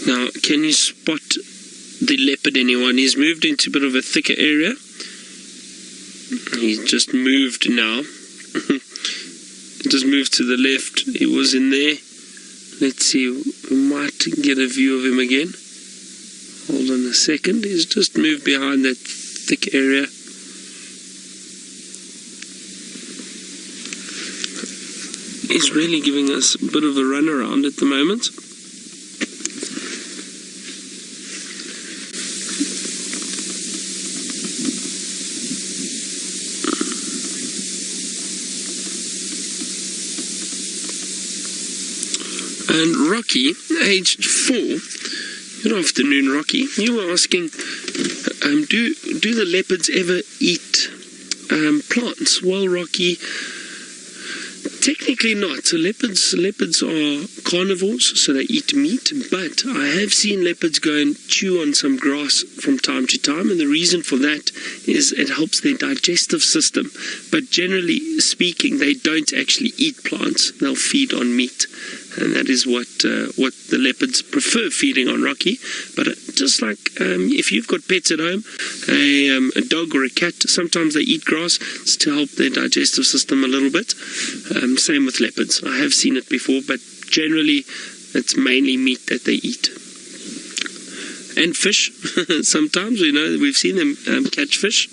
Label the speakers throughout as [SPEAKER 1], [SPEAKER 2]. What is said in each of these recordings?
[SPEAKER 1] Now, can you spot the leopard, anyone? He's moved into a bit of a thicker area. He's just moved now. Just moved to the left. He was in there. Let's see, we might get a view of him again. Hold on a second. He's just moved behind that thick area. He's really giving us a bit of a run around at the moment. And Rocky, aged 4, good afternoon, Rocky. You were asking, do the leopards ever eat plants? Well, Rocky, technically not. So leopards are carnivores, so they eat meat. But I have seen leopards go and chew on some grass from time to time, and the reason for that is it helps their digestive system. But generally speaking, they don't actually eat plants. They'll feed on meat. And that is what the leopards prefer feeding on, Rocky. But just like if you've got pets at home, a dog or a cat, sometimes they eat grass. It's to help their digestive system a little bit. Same with leopards. I have seen it before, but generally it's mainly meat that they eat. And fish. Sometimes we've seen them catch fish.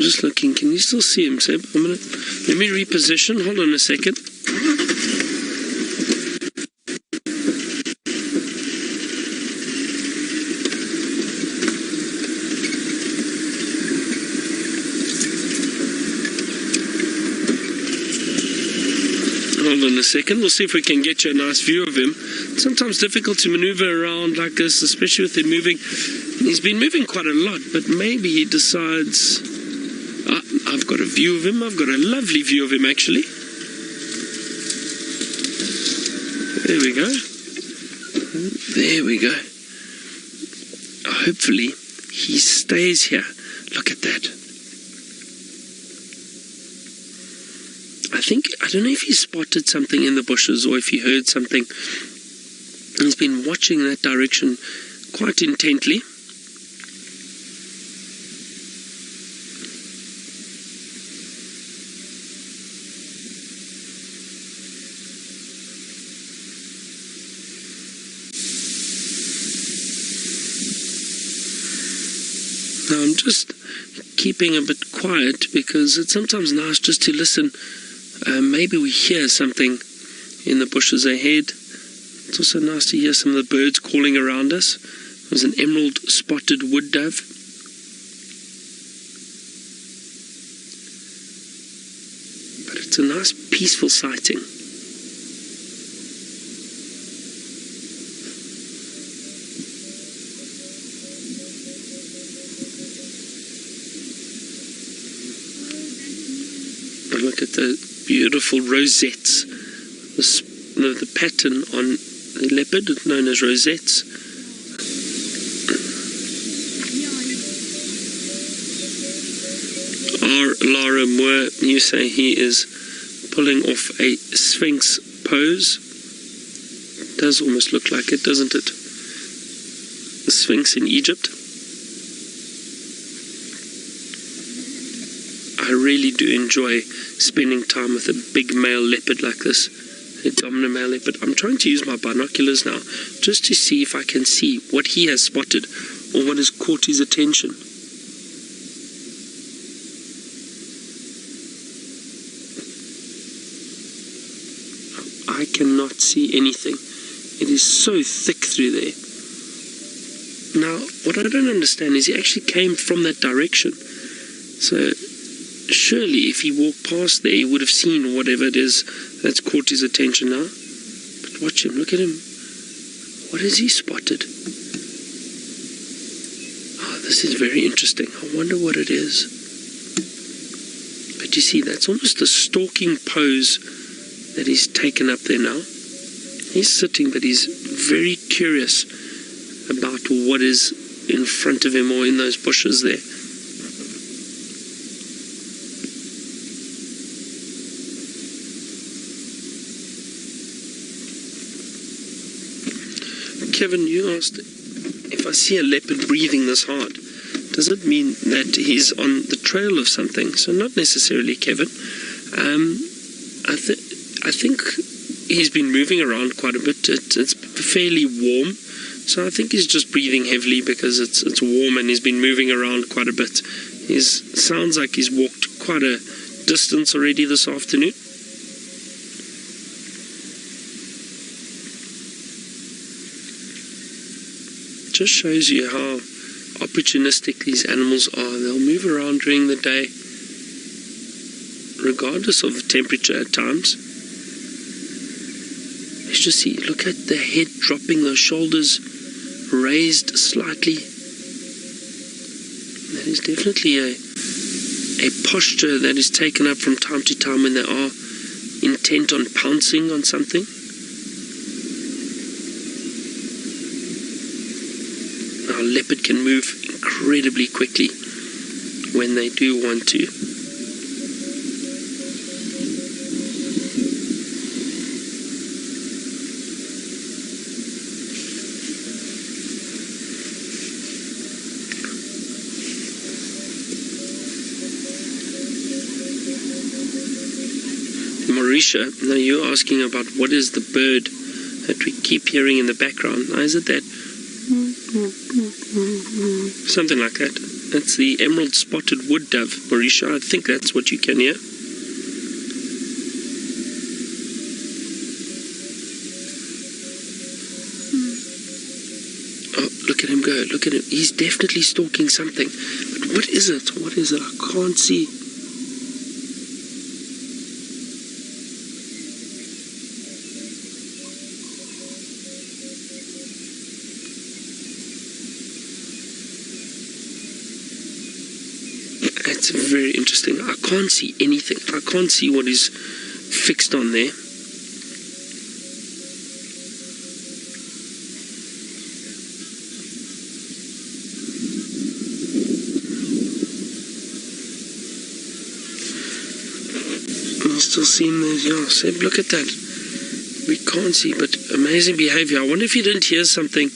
[SPEAKER 1] Just looking, can you still see him, Seb? Let me reposition. Hold on a second. Hold on a second. We'll see if we can get you a nice view of him. It's sometimes difficult to maneuver around like this, especially with him moving. He's been moving quite a lot, but maybe he decides... I've got a view of him. I've got a lovely view of him, actually. There we go. There we go. Hopefully, he stays here. Look at that. I don't know if he spotted something in the bushes or if he heard something. He's been watching that direction quite intently. Now I'm just keeping a bit quiet because it's sometimes nice just to listen. Maybe we hear something in the bushes ahead. It's also nice to hear some of the birds calling around us. There's an emerald spotted wood dove. But it's a nice peaceful sighting. Look at the beautiful rosettes. The pattern on the leopard, known as rosettes. Lara Moore, you say he is pulling off a sphinx pose. Does almost look like it, doesn't it? The sphinx in Egypt. I really do enjoy spending time with a big male leopard like this, a Tingana Male Leopard. I'm trying to use my binoculars now just to see if I can see what he has spotted or what has caught his attention. I cannot see anything. It is so thick through there. Now, what I don't understand is he actually came from that direction. So surely if he walked past there, he would have seen whatever it is that's caught his attention now. But watch him, look at him. What has he spotted? Oh, this is very interesting. I wonder what it is. But you see, that's almost a stalking pose that he's taken up there now. He's sitting, but he's very curious about what is in front of him or in those bushes there. Kevin, you asked if I see a leopard breathing this hard, does it mean that he's on the trail of something? So not necessarily, Kevin. I think he's been moving around quite a bit. It's fairly warm, so I think he's just breathing heavily because it's warm and he's been moving around quite a bit. Sounds like he's walked quite a distance already this afternoon. Just shows you how opportunistic these animals are. They'll move around during the day regardless of the temperature at times. Let's just see, look at the head dropping, those shoulders raised slightly. That is definitely a posture that is taken up from time to time when they are intent on pouncing on something. Now, a leopard can move incredibly quickly when they do want to. Marisha, now you're asking about what is the bird that we keep hearing in the background. Now, is it that? Something like that. That's the emerald spotted wood dove, Marisha. I think that's what you can hear. Oh, look at him go. Look at him. He's definitely stalking something. But what is it? What is it? I can't see. It's very interesting. I can't see anything. I can't see what is fixed on there. I'm still seeing those. Yeah, Seb, look at that. We can't see, but amazing behavior. I wonder if you didn't hear something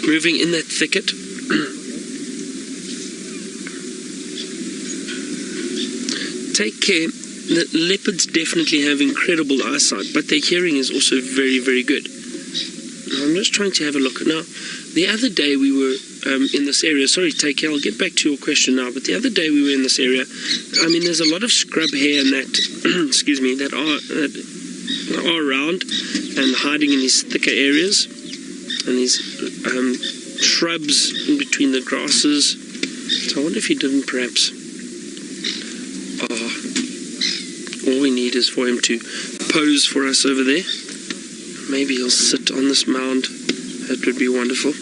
[SPEAKER 1] moving in that thicket. Take care. The leopards definitely have incredible eyesight, but their hearing is also very, very good. I'm just trying to have a look. Now, the other day we were in this area. Sorry, take care. I'll get back to your question now. But the other day we were in this area. I mean, there's a lot of scrub hair and that, excuse me, that are around and hiding in these thicker areas. And these shrubs in between the grasses. So I wonder if he didn't perhaps... all we need is for him to pose for us over there. Maybe he'll sit on this mound. That would be wonderful.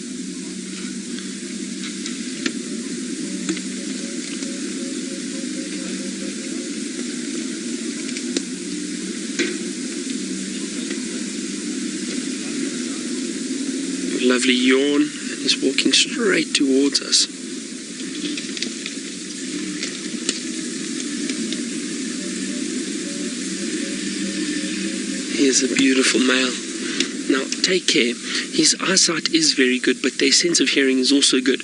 [SPEAKER 1] Lovely yawn, and he's walking straight towards us. Here's a beautiful male. Now, take care. His eyesight is very good, but their sense of hearing is also good.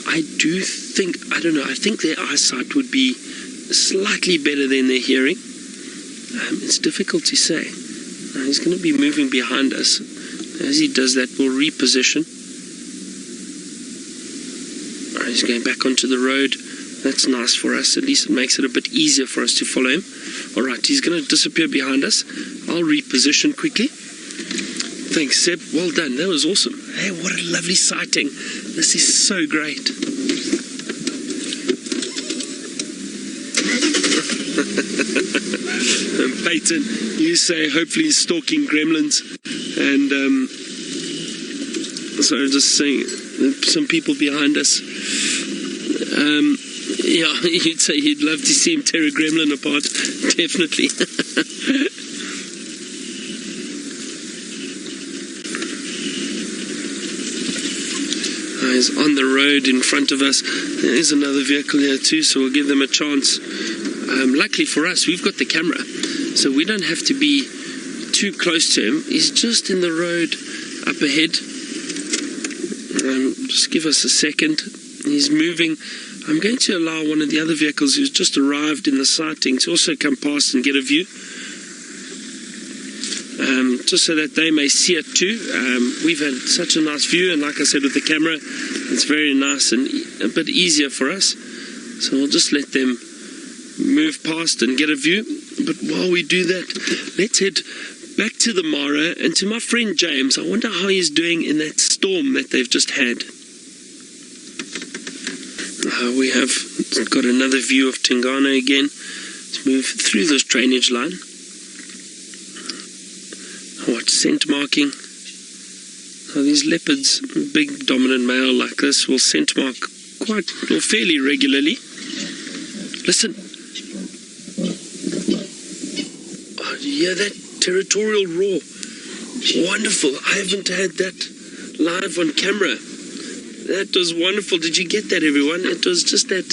[SPEAKER 1] I think their eyesight would be slightly better than their hearing. It's difficult to say. He's going to be moving behind us. As he does that, we'll reposition. He's going back onto the road. That's nice for us. At least it makes it a bit easier for us to follow him. All right, he's going to disappear behind us. I'll reposition quickly. Thanks, Seb. Well done. That was awesome. Hey, what a lovely sighting. This is so great. Peyton, you say hopefully he's stalking gremlins. And so just saying, some people behind us. Yeah, you'd say you'd love to see him tear a gremlin apart. Definitely. He's on the road in front of us. There's another vehicle here too, so we'll give them a chance. Luckily for us, we've got the camera, so we don't have to be too close to him. He's just in the road up ahead. Just give us a second. He's moving. I'm going to allow one of the other vehicles who's just arrived in the sighting to also come past and get a view. Just so that they may see it too. We've had such a nice view, and like I said, with the camera, it's very nice and a bit easier for us. So we'll just let them move past and get a view. But while we do that, let's head back to the Mara and to my friend James. I wonder how he's doing in that storm that they've just had. We have got another view of Tingana again. Let's move through this drainage line. What scent marking? These leopards, big dominant male like this, will scent mark fairly regularly. Listen. Oh, do you hear that territorial roar? Wonderful. I haven't had that live on camera. That was wonderful. Did you get that, everyone? It was just that.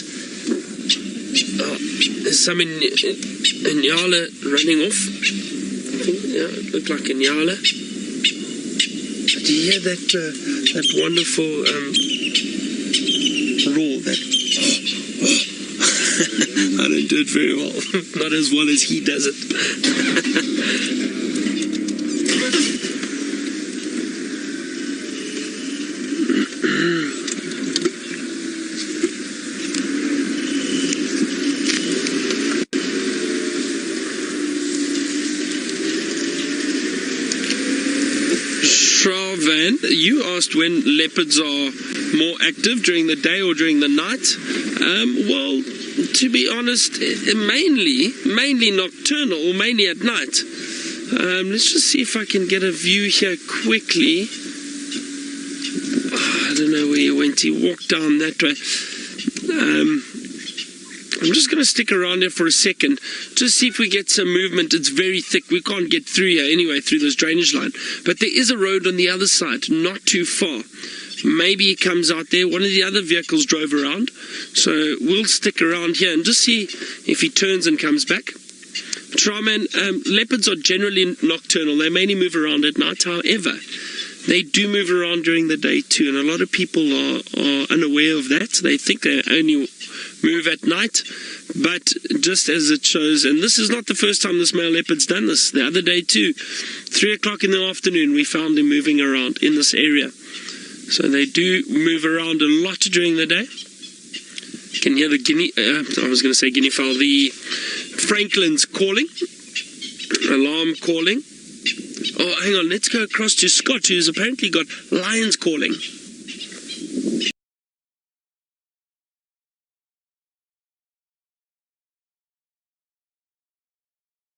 [SPEAKER 1] There's some Nyala running off. Yeah, it looked like a Nyala. Do you hear that wonderful roar? That I don't do it very well. Not as well as he does it. Van, you asked when leopards are more active, during the day or during the night. Well, to be honest, mainly nocturnal, or mainly at night. Let's just see if I can get a view here quickly. I don't know where he went. He walked down that way. I'm just going to stick around here for a second, just see if we get some movement. It's very thick. We can't get through here anyway, through this drainage line. But there is a road on the other side, not too far. Maybe he comes out there. One of the other vehicles drove around. So we'll stick around here and just see if he turns and comes back. Tryman, leopards are generally nocturnal. They mainly move around at night. However, they do move around during the day too. And a lot of people are unaware of that. They think they only move at night, but just as it shows, and this is not the first time this male leopard's done this. The other day too, 3 o'clock in the afternoon, we found him moving around in this area. So they do move around a lot during the day. Can you hear the guinea fowl, the Franklin's calling, alarm calling. Oh, hang on, let's go across to Scott, who's apparently got lions calling.